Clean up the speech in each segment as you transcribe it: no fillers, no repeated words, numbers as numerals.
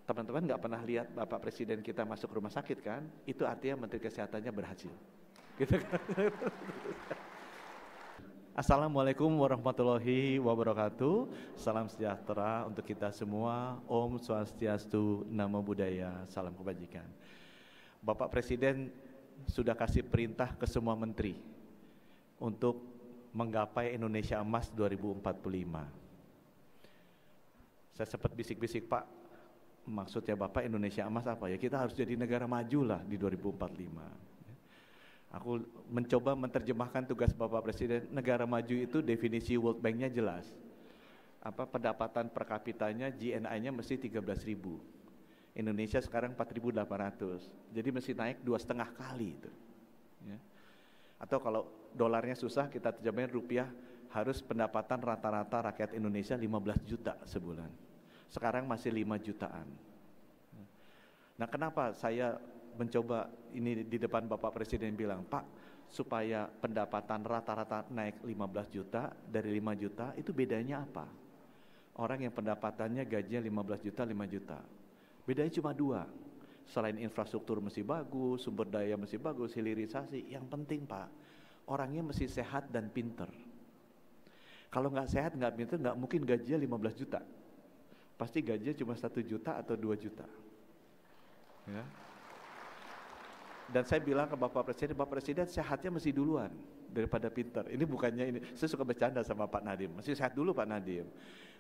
Teman-teman nggak pernah lihat Bapak Presiden kita masuk rumah sakit kan? Itu artinya Menteri Kesehatannya berhasil. Gitu kan? Assalamualaikum warahmatullahi wabarakatuh. Salam sejahtera untuk kita semua. Om Swastiastu, Namo Buddhaya, salam kebajikan. Bapak Presiden sudah kasih perintah ke semua menteri untuk menggapai Indonesia Emas 2045. Saya sempat bisik-bisik, Pak, maksudnya Bapak Indonesia Emas apa ya? Kita harus jadi negara maju lah di 2045. Aku mencoba menerjemahkan tugas Bapak Presiden. Negara maju itu definisi World Bank-nya jelas. Pendapatan per kapitanya, GNI-nya mesti 13.000. Indonesia sekarang 4.800. Jadi mesti naik 2,5 kali itu. Ya. Atau kalau dolarnya susah, kita terjemahin rupiah, harus pendapatan rata-rata rakyat Indonesia 15 juta sebulan. Sekarang masih 5 jutaan. Nah, kenapa saya mencoba ini di depan Bapak Presiden bilang, Pak, supaya pendapatan rata-rata naik 15 juta dari 5 juta, itu bedanya apa? Orang yang pendapatannya gajinya 15 juta, 5 juta. Bedanya cuma 2. Selain infrastruktur mesti bagus, sumber daya mesti bagus, hilirisasi, yang penting, Pak, orangnya mesti sehat dan pinter. Kalau nggak sehat, nggak pinter, nggak mungkin gajinya 15 juta. Pasti gajinya cuma 1 juta atau 2 juta. Ya. Dan saya bilang ke Bapak Presiden sehatnya mesti duluan daripada pinter. Ini bukannya ini, saya suka bercanda sama Pak Nadiem, mesti sehat dulu Pak Nadiem.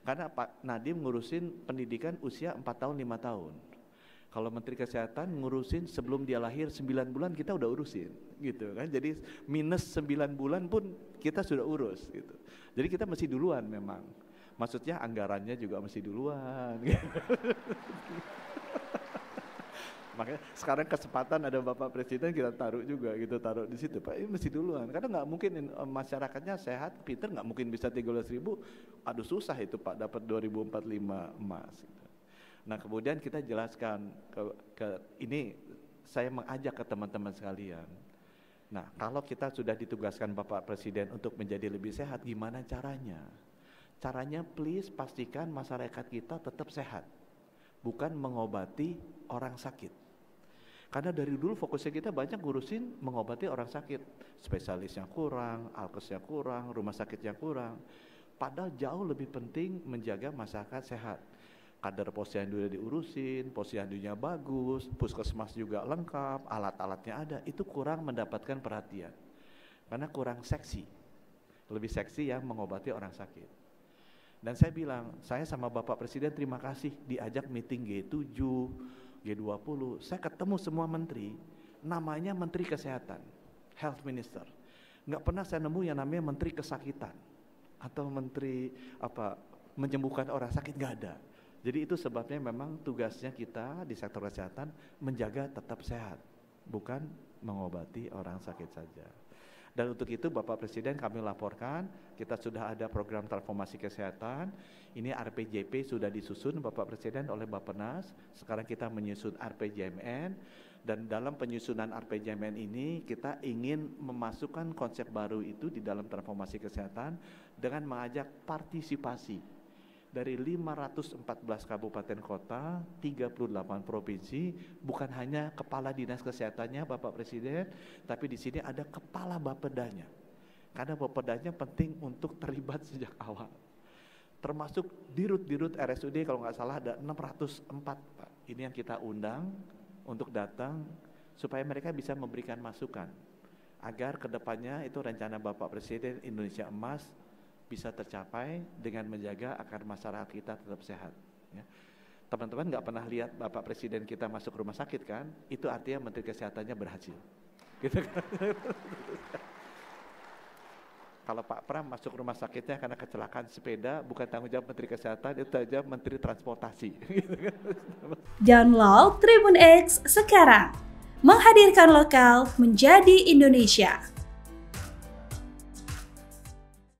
Karena Pak Nadiem ngurusin pendidikan usia 4 tahun, 5 tahun. Kalau Menteri Kesehatan ngurusin sebelum dia lahir 9 bulan kita udah urusin, gitu kan. Jadi minus 9 bulan pun kita sudah urus, gitu. Jadi kita mesti duluan memang. Maksudnya anggarannya juga mesti duluan. Makanya sekarang kesempatan ada Bapak Presiden kita taruh juga gitu, taruh di situ Pak, ini mesti duluan karena nggak mungkin masyarakatnya sehat, pinter, nggak mungkin bisa 13.000, aduh susah itu Pak dapat 2045 emas gitu. Nah kemudian kita jelaskan ini saya mengajak ke teman-teman sekalian. Nah kalau kita sudah ditugaskan Bapak Presiden untuk menjadi lebih sehat, gimana caranya? Caranya please pastikan masyarakat kita tetap sehat, bukan mengobati orang sakit. Karena dari dulu fokusnya kita banyak ngurusin mengobati orang sakit. Spesialisnya kurang, alkesnya kurang, rumah sakitnya kurang. Padahal jauh lebih penting menjaga masyarakat sehat. Kader posyandu diurusin, posyandunya bagus, puskesmas juga lengkap, alat-alatnya ada. Itu kurang mendapatkan perhatian. Karena kurang seksi. Lebih seksi yang mengobati orang sakit. Dan saya bilang, saya sama Bapak Presiden terima kasih diajak meeting G7, G20, saya ketemu semua menteri, namanya Menteri Kesehatan, Health Minister. Nggak pernah saya nemu yang namanya Menteri Kesakitan, atau Menteri menyembuhkan orang sakit, nggak ada. Jadi itu sebabnya memang tugasnya kita di sektor kesehatan menjaga tetap sehat, bukan mengobati orang sakit saja. Dan untuk itu Bapak Presiden kami laporkan, kita sudah ada program transformasi kesehatan, ini RPJP sudah disusun Bapak Presiden oleh Bappenas, sekarang kita menyusun RPJMN, dan dalam penyusunan RPJMN ini kita ingin memasukkan konsep baru itu di dalam transformasi kesehatan dengan mengajak partisipasi dari 514 kabupaten kota, 38 provinsi, bukan hanya kepala dinas kesehatannya Bapak Presiden, tapi di sini ada kepala Bappedanya. Karena Bappedanya penting untuk terlibat sejak awal. Termasuk dirut-dirut RSUD kalau nggak salah ada 604 Pak. Ini yang kita undang untuk datang supaya mereka bisa memberikan masukan agar kedepannya itu rencana Bapak Presiden Indonesia Emas bisa tercapai dengan menjaga agar masyarakat kita tetap sehat. Ya. Teman-teman nggak pernah lihat Bapak Presiden kita masuk rumah sakit kan? Itu artinya Menteri Kesehatannya berhasil. Gitu kan? Kalau Pak Pram masuk rumah sakitnya karena kecelakaan sepeda, bukan tanggung jawab Menteri Kesehatan, itu tanggung jawab Menteri Transportasi. Download Tribun X sekarang, menghadirkan lokal menjadi Indonesia.